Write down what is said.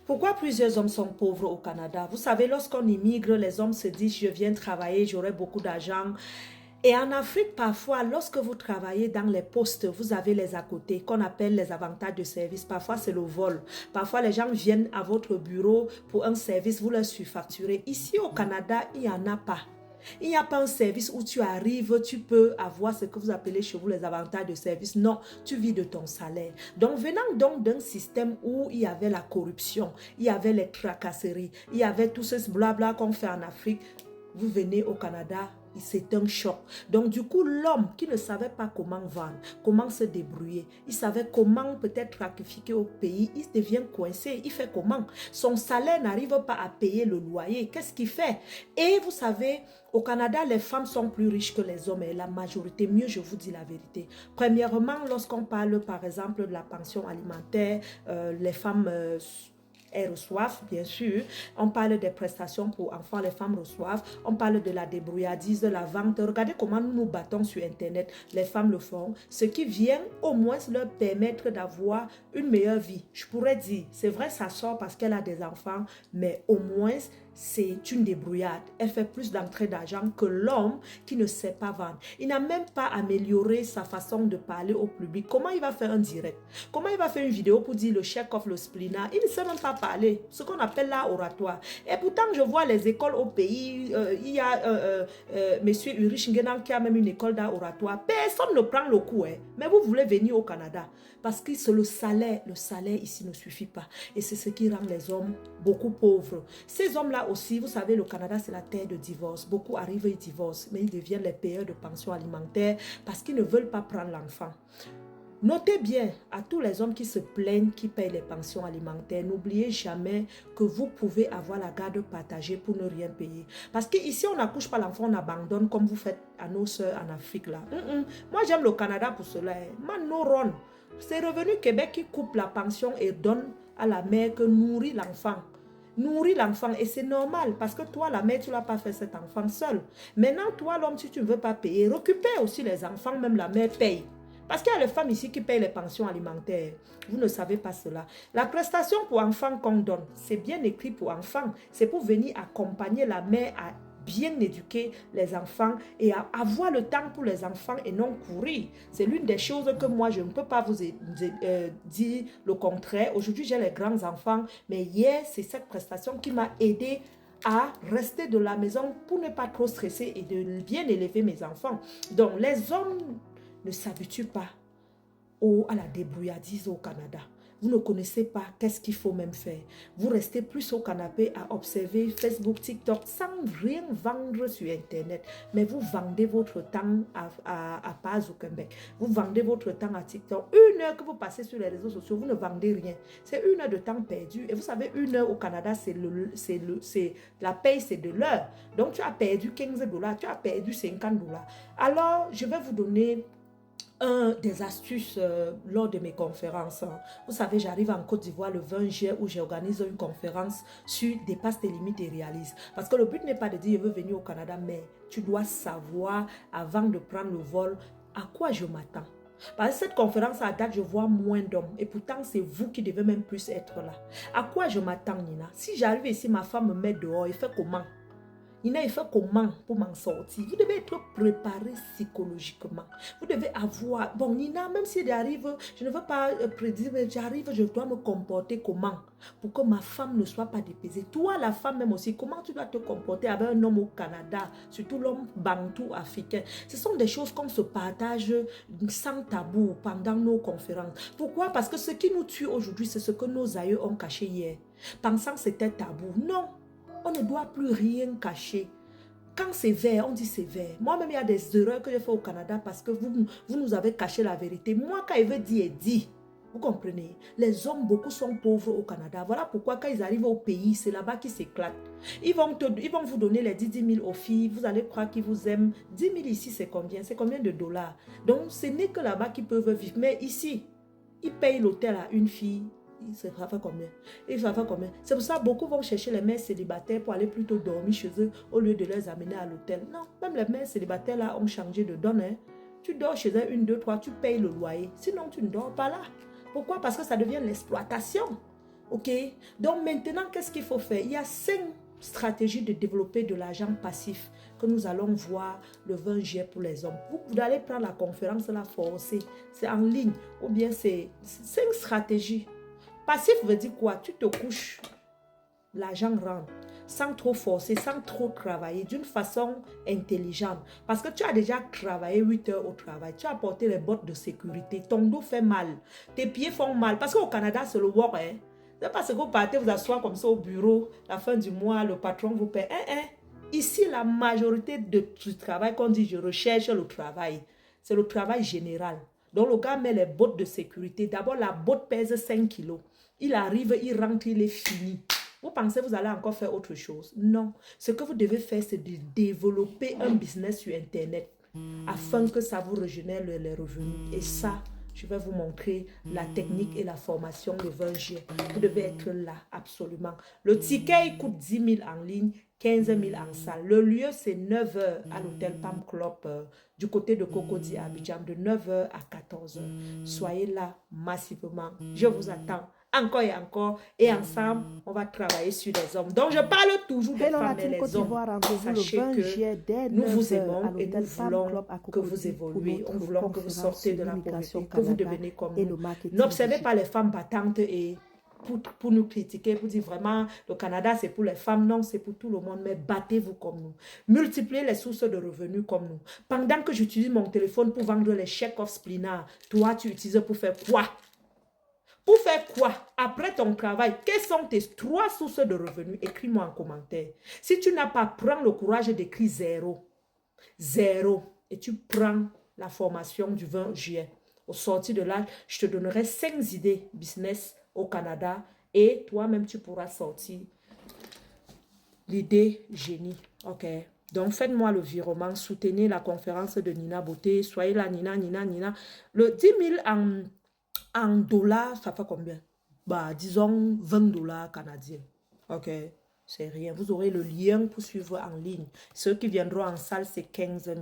Pourquoi plusieurs hommes sont pauvres au Canada? Vous savez, lorsqu'on immigre, les hommes se disent, je viens travailler, j'aurai beaucoup d'argent. Et en Afrique, parfois, lorsque vous travaillez dans les postes, vous avez les à côté, qu'on appelle les avantages de service. Parfois, c'est le vol. Parfois, les gens viennent à votre bureau pour un service, vous leur surfacturez. Ici, au Canada, il n'y en a pas. Il n'y a pas un service où tu arrives, tu peux avoir ce que vous appelez chez vous les avantages de service. Non, tu vis de ton salaire. Donc, venant donc d'un système où il y avait la corruption, il y avait les tracasseries, il y avait tout ce blabla qu'on fait en Afrique, vous venez au Canada, c'est un choc. Donc du coup, l'homme qui ne savait pas comment vendre, comment se débrouiller, il savait comment peut-être sacrifier au pays, il devient coincé. Il fait comment? Son salaire n'arrive pas à payer le loyer. Qu'est-ce qu'il fait? Et vous savez, au Canada, les femmes sont plus riches que les hommes et la majorité, mieux je vous dis la vérité. Premièrement, lorsqu'on parle par exemple de la pension alimentaire, les femmes... elles reçoivent, bien sûr. On parle des prestations pour enfants, les femmes reçoivent. On parle de la débrouillardise, de la vente. Regardez comment nous nous battons sur Internet. Les femmes le font. Ce qui vient au moins leur permettre d'avoir une meilleure vie. Je pourrais dire, c'est vrai, ça sort parce qu'elle a des enfants, mais au moins, c'est une débrouillarde. Elle fait plus d'entrée d'argent que l'homme qui ne sait pas vendre. Il n'a même pas amélioré sa façon de parler au public. Comment il va faire un direct? Comment il va faire une vidéo pour dire le chèque of le splina? Il ne sait même pas parler. Ce qu'on appelle là oratoire. Et pourtant, je vois les écoles au pays. Il y a monsieur Ulrich Ngenan qui a même une école d'art oratoire. Personne ne prend le coup. Hein. Mais vous voulez venir au Canada. Parce que c'est le salaire. Le salaire ici ne suffit pas. Et c'est ce qui rend les hommes beaucoup pauvres. Ces hommes-là aussi, vous savez, le Canada, c'est la terre de divorce. Beaucoup arrivent et divorcent, mais ils deviennent les payeurs de pension alimentaire parce qu'ils ne veulent pas prendre l'enfant. Notez bien, à tous les hommes qui se plaignent, qui payent les pensions alimentaires, n'oubliez jamais que vous pouvez avoir la garde partagée pour ne rien payer. Parce qu'ici, on n'accouche pas l'enfant, on abandonne comme vous faites à nos soeurs en Afrique. Là. Moi, j'aime le Canada pour cela. Manoron, c'est Revenu Québec qui coupe la pension et donne à la mère que nourrit l'enfant. Nourrit l'enfant et c'est normal parce que toi, la mère, tu n'as pas fait cet enfant seul. Maintenant, toi, l'homme, si tu ne veux pas payer, récupère aussi les enfants, même la mère paye. Parce qu'il y a les femmes ici qui payent les pensions alimentaires. Vous ne savez pas cela. La prestation pour enfants qu'on donne, c'est bien écrit pour enfants. C'est pour venir accompagner la mère à bien éduquer les enfants et à avoir le temps pour les enfants et non courir. C'est l'une des choses que moi, je ne peux pas vous dire le contraire. Aujourd'hui, j'ai les grands enfants, mais hier, c'est cette prestation qui m'a aidé à rester de la maison pour ne pas trop stresser et de bien élever mes enfants. Donc, les hommes ne s'habituent pas à la débrouillardise au Canada. Vous ne connaissez pas qu'est-ce qu'il faut même faire. Vous restez plus au canapé à observer Facebook, TikTok sans rien vendre sur Internet. Mais vous vendez votre temps à Paz au Québec. Vous vendez votre temps à TikTok. 1 heure que vous passez sur les réseaux sociaux, vous ne vendez rien. C'est 1 heure de temps perdu. Et vous savez, 1 heure au Canada, la paye, c'est de l'heure. Donc, tu as perdu 15 $, tu as perdu 50 $. Alors, je vais vous donner des astuces lors de mes conférences. Vous savez, j'arrive en Côte d'Ivoire le 20 juillet où j'organise une conférence sur dépasse tes limites et réalise. Parce que le but n'est pas de dire je veux venir au Canada, mais tu dois savoir avant de prendre le vol à quoi je m'attends. Parce que cette conférence à date, je vois moins d'hommes. Et pourtant, c'est vous qui devez même plus être là. À quoi je m'attends, Nina? Si j'arrive ici, ma femme me met dehors, il fait comment? Nina, il fait comment pour m'en sortir? Vous devez être préparé psychologiquement. Vous devez avoir... Bon, Nina, même si j'arrive, je ne veux pas prédire, mais j'arrive, je dois me comporter comment? Pour que ma femme ne soit pas dépaysée. Toi, la femme même aussi, comment tu dois te comporter avec un homme au Canada, surtout l'homme bantou africain? Ce sont des choses qu'on se partage sans tabou pendant nos conférences. Pourquoi? Parce que ce qui nous tue aujourd'hui, c'est ce que nos aïeux ont caché hier. Pensant que c'était tabou. Non. On ne doit plus rien cacher. Quand c'est vert, on dit c'est vert. Moi-même, il y a des erreurs que j'ai fait au Canada parce que vous nous avez caché la vérité. Moi, quand il veut dire, dit. Vous comprenez? Les hommes, beaucoup sont pauvres au Canada. Voilà pourquoi quand ils arrivent au pays, c'est là-bas qu'ils s'éclatent. Ils vont vous donner les 10 000 aux filles. Vous allez croire qu'ils vous aiment. 10 000 ici, c'est combien? C'est combien de $? Donc, ce n'est que là-bas qu'ils peuvent vivre. Mais ici, ils payent l'hôtel à une fille. Ça fait combien? C'est pour ça que beaucoup vont chercher les mères célibataires pour aller plutôt dormir chez eux au lieu de les amener à l'hôtel. Non, même les mères célibataires là ont changé de donne. Hein. Tu dors chez elles 1, 2, 3, tu payes le loyer. Sinon, tu ne dors pas là. Pourquoi? Parce que ça devient l'exploitation. Ok? Donc maintenant, qu'est-ce qu'il faut faire? Il y a 5 stratégies de développer de l'argent passif que nous allons voir le 20 juillet pour les hommes. Vous allez prendre la conférence, la forcer. C'est en ligne. Ou bien c'est 5 stratégies. Passif veut dire quoi? Tu te couches, l'argent rentre. Sans trop forcer, sans trop travailler, d'une façon intelligente. Parce que tu as déjà travaillé 8 heures au travail. Tu as porté les bottes de sécurité. Ton dos fait mal. Tes pieds font mal. Parce qu'au Canada, c'est le work. Hein? C'est parce que vous partez vous asseoir comme ça au bureau, la fin du mois, le patron vous paie. Ici, la majorité du travail, qu'on dit je recherche le travail, c'est le travail général. Donc, le gars met les bottes de sécurité. D'abord, la botte pèse 5 kilos. Il arrive, il rentre, il est fini. Vous pensez que vous allez encore faire autre chose? Non. Ce que vous devez faire, c'est de développer un business sur Internet afin que ça vous régénère les revenus. Et ça, je vais vous montrer la technique et la formation le 20 juillet. Vous devez être là, absolument. Le ticket, il coûte 10 000 en ligne, 15 000 en salle. Le lieu, c'est 9 h à l'hôtel Palm Club du côté de Cocody à Abidjan, de 9 h à 14 h. Soyez là massivement. Je vous attends. Encore et encore, et ensemble, on va travailler sur les hommes. Donc, je parle toujours des femmes et les hommes. Sachez que nous vous aimons et nous voulons que vous évoluez. Nous voulons que vous sortez de la pauvreté, que vous deveniez comme nous. N'observez pas les femmes battantes et pour nous critiquer, pour dire vraiment, le Canada, c'est pour les femmes. Non, c'est pour tout le monde, mais battez-vous comme nous. Multipliez les sources de revenus comme nous. Pendant que j'utilise mon téléphone pour vendre les chèques of Splina, toi, tu utilises pour faire quoi? Pour faire quoi? Après ton travail, quelles sont tes 3 sources de revenus? Écris-moi en commentaire. Si tu n'as pas, prends le courage d'écrire 0. 0. Et tu prends la formation du 20 juillet. Au sortir de là, je te donnerai 5 idées business au Canada. Et toi-même, tu pourras sortir l'idée génie. OK? Donc, faites-moi le virement. Soutenez la conférence de Nina Beauté. Soyez là, Nina. Le 10 000 en dollars, ça fait combien? Bah, disons 20 dollars canadiens. Ok, c'est rien. Vous aurez le lien pour suivre en ligne. Ceux qui viendront en salle, c'est 15 000.